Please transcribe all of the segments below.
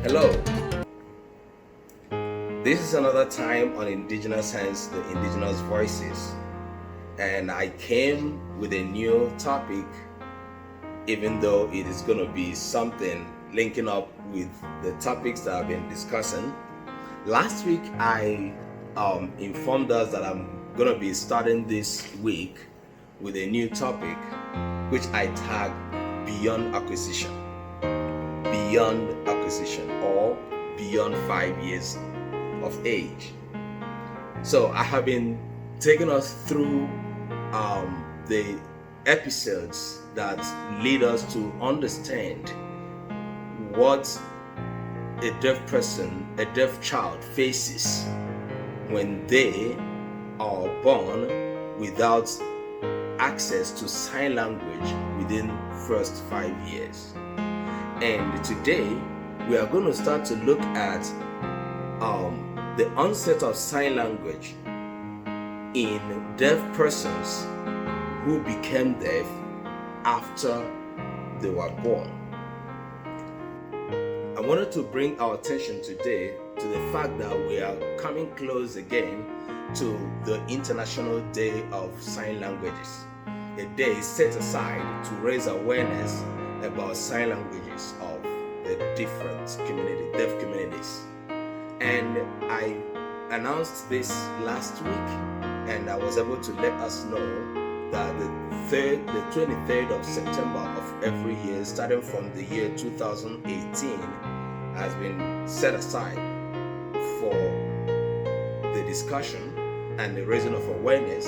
Hello, this is another time on Indigenous Hands, the Indigenous Voices, and I came with a new topic, even though it is going to be something linking up with the topics that I've been discussing. Last week, I informed us that I'm going to be starting this week with a new topic, which I tagged Beyond Acquisition. Beyond acquisition, or beyond 5 years of age. So I have been taking us through the episodes that lead us to understand what a deaf person, a deaf child faces when they are born without access to sign language within first 5 years. And today we are going to start to look at the onset of sign language in deaf persons who became deaf after they were born. I wanted to bring our attention today to the fact that we are coming close again to the International Day of Sign Languages, a day set aside to raise awareness about sign languages of the different deaf communities. And I announced this last week, and I was able to let us know that the 23rd of September of every year, starting from the year 2018, has been set aside for the discussion and the raising of awareness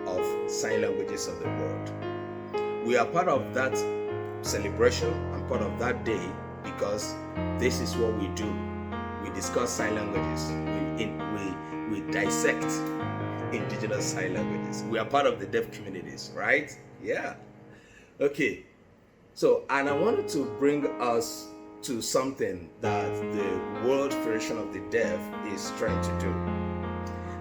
of sign languages of the world. We are part of that celebration and part of that day because this is what we do. We discuss sign languages. We dissect indigenous sign languages. We are part of the deaf communities, right? Yeah. Okay. So, and I wanted to bring us to something that the World Federation of the Deaf is trying to do.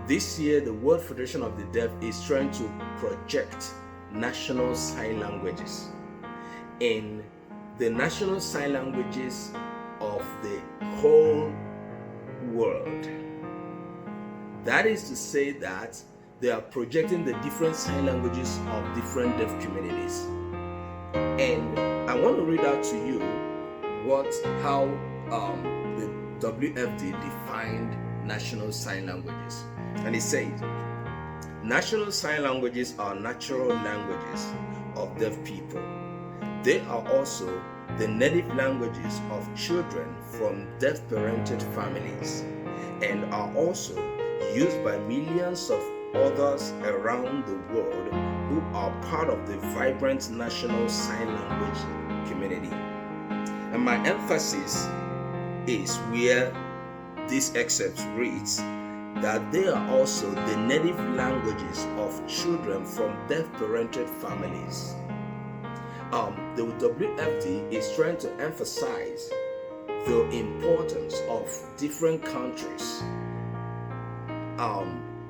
This year, the World Federation of the Deaf is trying to project national sign languages in the national sign languages of the whole world. That is to say that they are projecting the different sign languages of different deaf communities. And I want to read out to you how the WFD defined national sign languages. And it says, national sign languages are natural languages of deaf people. They are also the native languages of children from deaf-parented families and are also used by millions of others around the world who are part of the vibrant national sign language community. And my emphasis is where this excerpt reads that they are also the native languages of children from deaf-parented families. The WFD is trying to emphasize the importance of different countries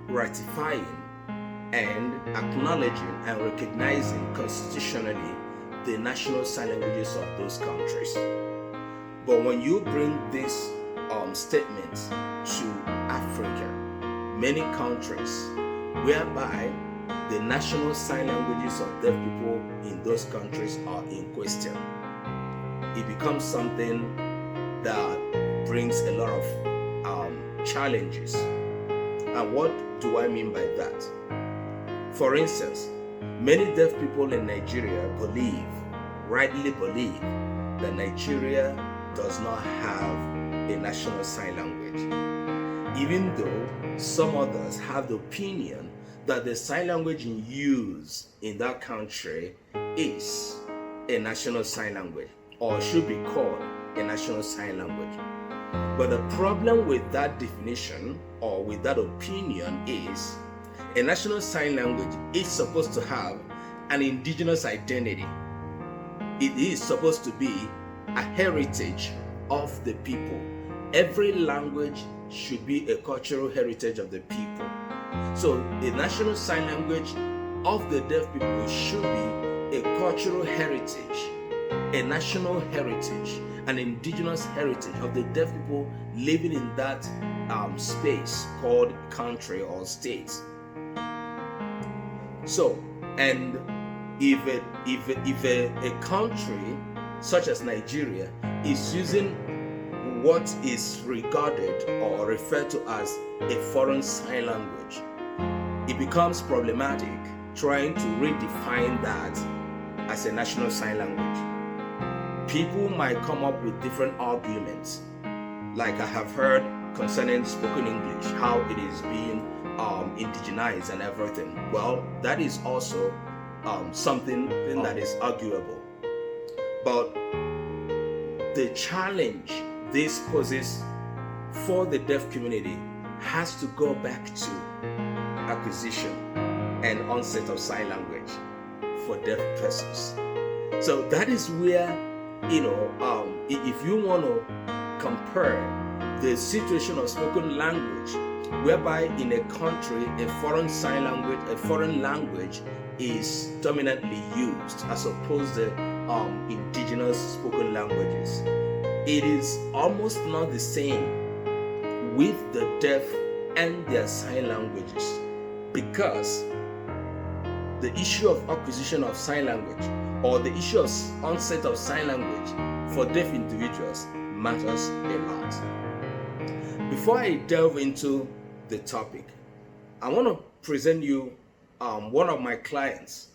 ratifying and acknowledging and recognizing constitutionally the national sign languages of those countries. But when you bring this statement to Africa, many countries whereby the national sign languages of deaf people in those countries are in question, it becomes something that brings a lot of challenges. And what do I mean by that? For instance, many deaf people in Nigeria rightly believe, that Nigeria does not have a national sign language, even though some others have the opinion that the sign language in use in that country is a national sign language or should be called a national sign language. But the problem with that definition or with that opinion is a national sign language is supposed to have an indigenous identity. It is supposed to be a heritage of the people. Every language should be a cultural heritage of the people. So the national sign language of the deaf people should be a cultural heritage, a national heritage, an indigenous heritage of the deaf people living in that space called country or state. So, and if a country such as Nigeria is using what is regarded or referred to as a foreign sign language, it becomes problematic trying to redefine that as a national sign language. People might come up with different arguments, like I have heard concerning spoken English, how it is being indigenized and everything. Well, that is also something that is arguable. But the challenge this poses for the deaf community has to go back to acquisition and onset of sign language for deaf persons. So that is where, if you want to compare the situation of spoken language, whereby in a country a foreign sign language, a foreign language is dominantly used as opposed to indigenous spoken languages, it is almost not the same with the deaf and their sign languages, because the issue of acquisition of sign language or the issue of onset of sign language for deaf individuals matters a lot. Before I delve into the topic, I want to present you one of my clients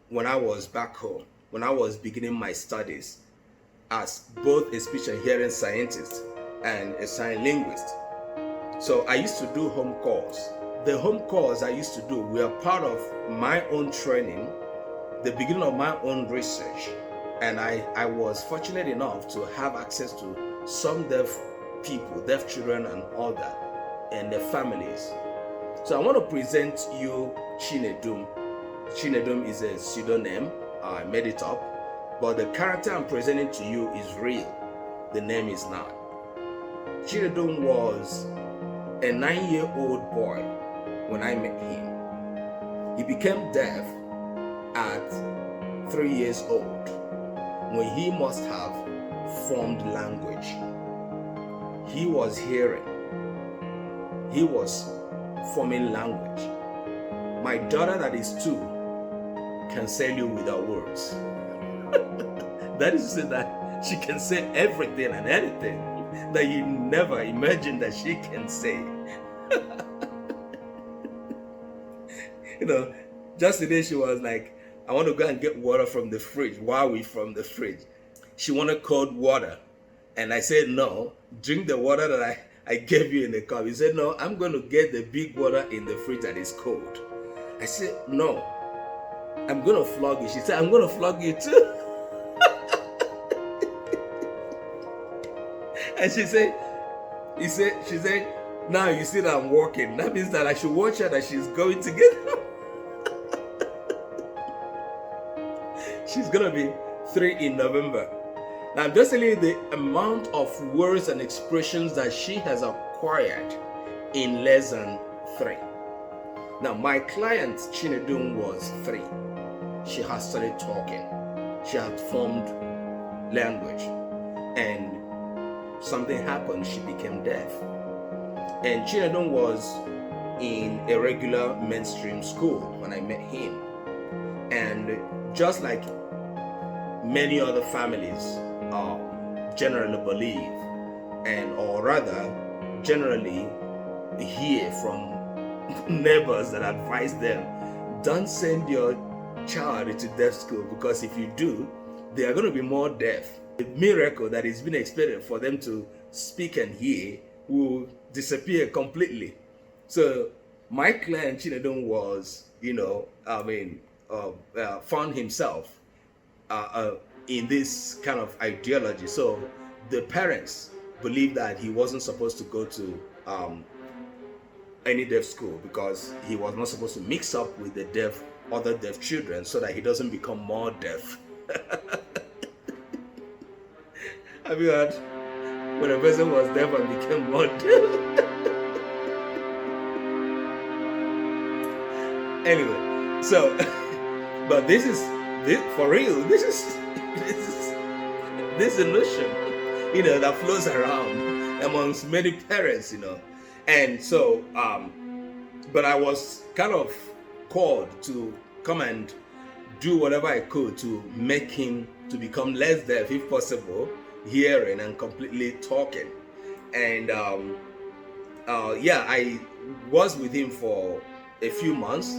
when I was back home, when I was beginning my studies as both a speech and hearing scientist and a sign linguist. So I used to do home calls. The home calls I used to do were part of my own training, the beginning of my own research, and I was fortunate enough to have access to some deaf people, deaf children and all that, and their families. So I want to present you Chinedum. Chinedum is a pseudonym. I made it up, but the character I'm presenting to you is real. The name is not. Chinedum was a 9-year-old boy when I met him. He became deaf at 3 years old, when he must have formed language. He was hearing. He was forming language. My daughter that is 2 can say you without words. That is to say that she can say everything and anything that you never imagined that she can say. Just today she was like, I want to go and get water from the fridge. Why are we from the fridge? She wanted cold water. And I said, no, drink the water that I gave you in the cup. He said, no, I'm going to get the big water in the fridge that is cold. I said, no, I'm going to flog you. She said, I'm going to flog you too. And she said, now you see that I'm walking. That means that I should watch her that she's going to get She's going to be 3 in November. Now, I'm just telling you the amount of words and expressions that she has acquired in less than 3. Now, my client, Chinedum, was 3. She had started talking. She had formed language. And something happened. She became deaf. And Chinedum was in a regular mainstream school when I met him. And just like many other families generally believe, or rather generally hear from neighbors that advise them, don't send your child into deaf school, because if you do, they are going to be more deaf. The miracle that is being expected for them to speak and hear will disappear completely. So my client Chinedum was, found himself in this kind of ideology. So the parents believed that he wasn't supposed to go to any deaf school, because he was not supposed to mix up with the other deaf children, so that he doesn't become more deaf. Have you heard when a person was deaf and became more deaf? Anyway, so but this for real. This is illusion. that flows around amongst many parents, And so, but I was kind of called to come and do whatever I could to make him to become less deaf, if possible, hearing and completely talking. And I was with him for a few months,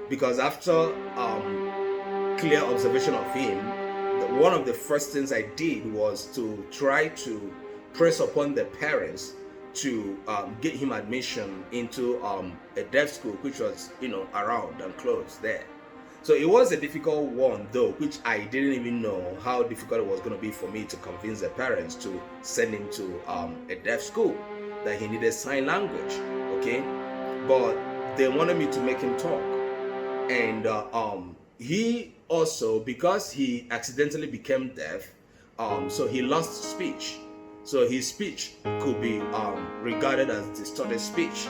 because after clear observation of him, one of the first things I did was to try to press upon the parents to get him admission into a deaf school, which was around and close there. So it was a difficult one, though, which I didn't even know how difficult it was going to be for me to convince the parents to send him to a deaf school, that he needed sign language, okay? But they wanted me to make him talk. And he also, because he accidentally became deaf, so he lost speech. So his speech could be regarded as distorted speech.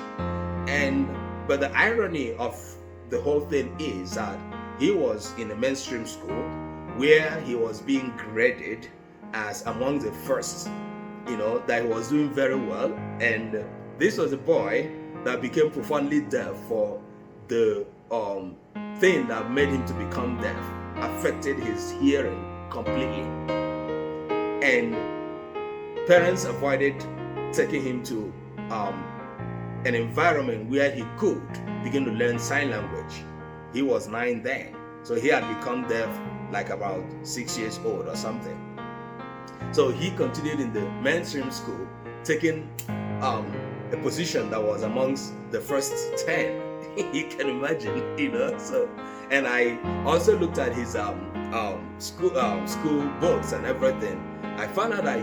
But the irony of the whole thing is that he was in a mainstream school where he was being graded as among the first, that he was doing very well. And this was a boy that became profoundly deaf for the thing that made him to become deaf, affected his hearing completely. And parents avoided taking him to an environment where he could begin to learn sign language. He was 9 then, so he had become deaf like about 6 years old or something. So he continued in the mainstream school, taking a position that was amongst the first 10. You can imagine, So, and I also looked at his school books and everything. I found out that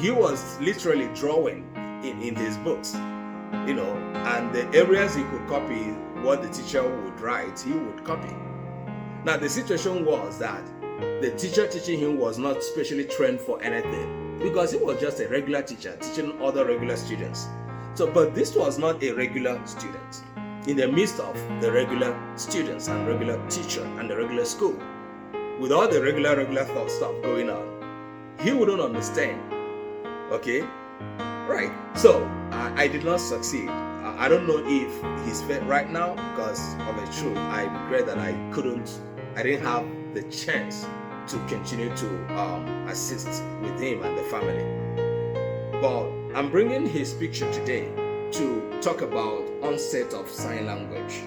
he was literally drawing in his books, and the areas he could copy what the teacher would write, he would copy. Now the situation was that the teacher teaching him was not specially trained for anything, because he was just a regular teacher teaching other regular students. So, but this was not a regular student in the midst of the regular students and regular teacher and the regular school, with all the regular stuff going on. He wouldn't understand. Okay, right? So I did not succeed. I don't know if he's fit right now, because of the truth, I regret that I didn't have the chance to continue to assist with him and the family. But I'm bringing his picture today to talk about onset of sign language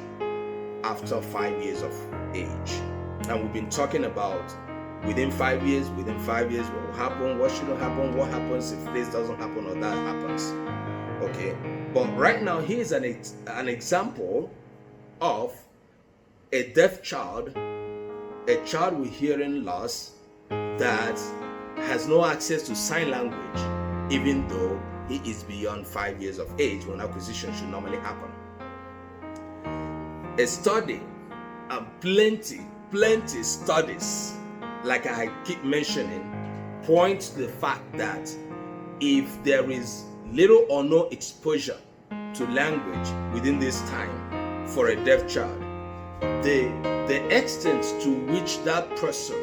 after 5 years of age. And we've been talking about within 5 years, what will happen, what shouldn't happen, what happens if this doesn't happen or that happens. Okay, but right now here's an example of a deaf child, a child with hearing loss that has no access to sign language, even though he is beyond 5 years of age when acquisition should normally happen. A study, and plenty studies, like I keep mentioning, point to the fact that if there is little or no exposure to language within this time for a deaf child, the extent to which that person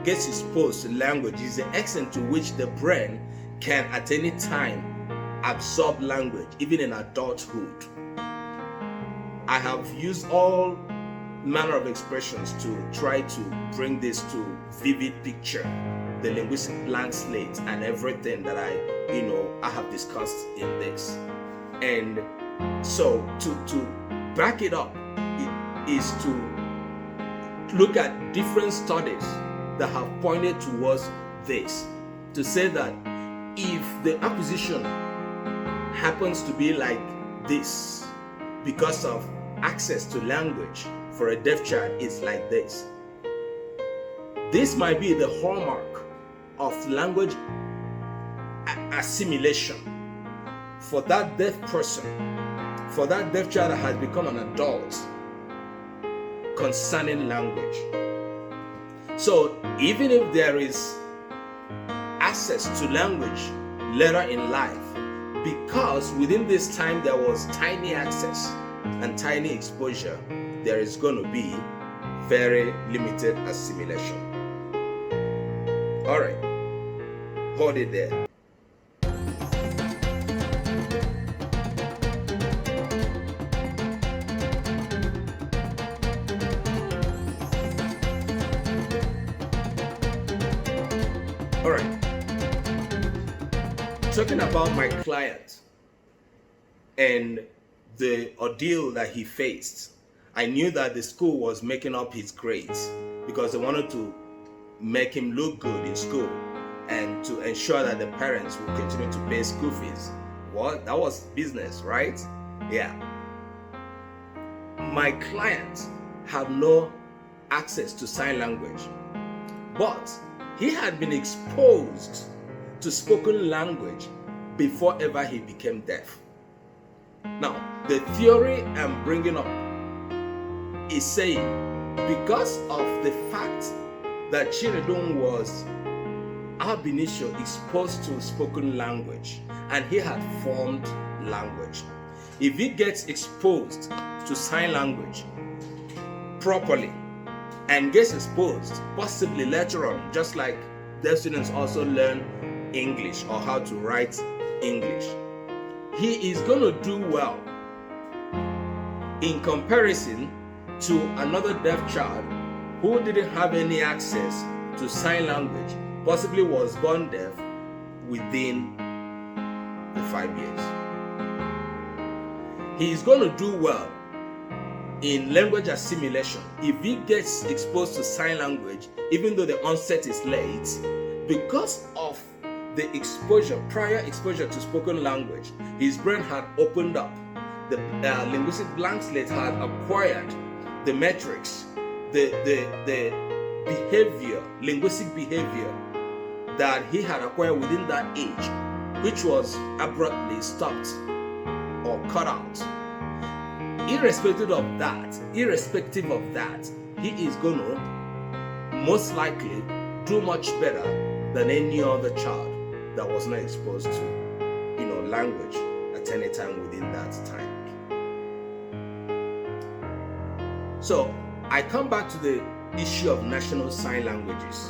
gets exposed to language is the extent to which the brain can at any time absorb language, even in adulthood. I have used all manner of expressions to try to bring this to vivid picture, the linguistic blank slate and everything that I have discussed in this. And so to back it up, it is to look at different studies that have pointed towards this, to say that if the acquisition happens to be like this because of access to language for a deaf child, it's like this. This might be the hallmark of language assimilation for that deaf person, for that deaf child that has become an adult concerning language. So even if there is access to language later in life, because within this time there was tiny access and tiny exposure, there is going to be very limited assimilation. All right, hold it there. All right, talking about my client and the ordeal that he faced, I knew that the school was making up his grades because they wanted to make him look good in school and to ensure that the parents would continue to pay school fees. Well, that was business, right? Yeah. My client had no access to sign language, but he had been exposed to spoken language before ever he became deaf. Now, the theory I'm bringing up is saying because of the fact that Chiredon was ab initio exposed to spoken language and he had formed language, if he gets exposed to sign language properly and gets exposed possibly later on, just like deaf students also learn English or how to write English, he is going to do well in comparison to another deaf child who didn't have any access to sign language, possibly was born deaf within the 5 years. He is going to do well in language assimilation if he gets exposed to sign language, even though the onset is late, because of the exposure, prior exposure to spoken language. His brain had opened up. The linguistic blank slate had acquired the metrics, the behavior, linguistic behavior that he had acquired within that age, which was abruptly stopped or cut out. Irrespective of that, he is going to most likely do much better than any other child that was not exposed to, language at any time within that time. So I come back to the issue of national sign languages,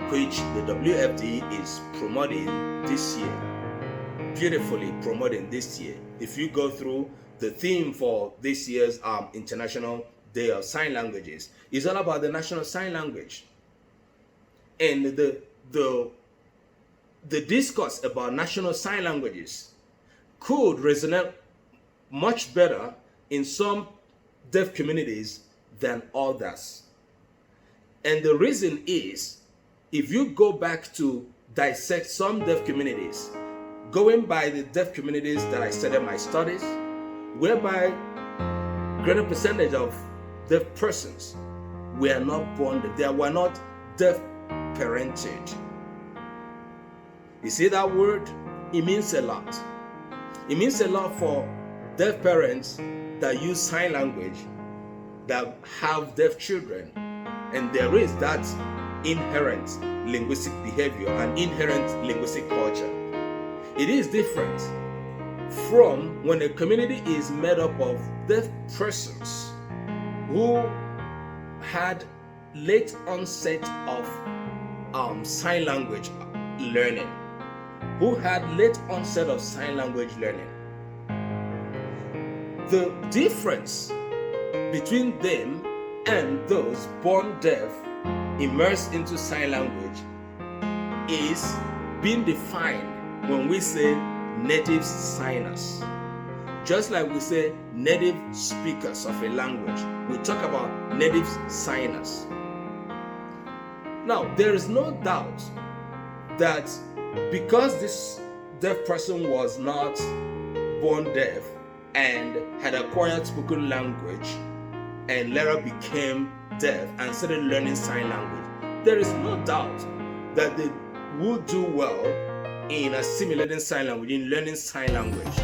which the WFD is promoting this year, beautifully promoting this year. If you go through the theme for this year's International Day of Sign Languages, is all about the national sign language. And the discourse about national sign languages could resonate much better in some deaf communities than others. And the reason is, if you go back to dissect some deaf communities, going by the deaf communities that I studied my studies, whereby greater percentage of deaf persons were not born, they were not deaf parented. You see that word? It means a lot. It means a lot for deaf parents that use sign language, that have deaf children, and there is that inherent linguistic behavior and inherent linguistic culture. It is different from when a community is made up of deaf persons who had late onset of sign language learning, The difference between them and those born deaf, immersed into sign language, is being defined when we say native signers. Just like we say native speakers of a language, we talk about native signers. Now, there is no doubt that because this deaf person was not born deaf and had acquired spoken language and later became deaf and started learning sign language, there is no doubt that they would do well in assimilating sign language, in learning sign language.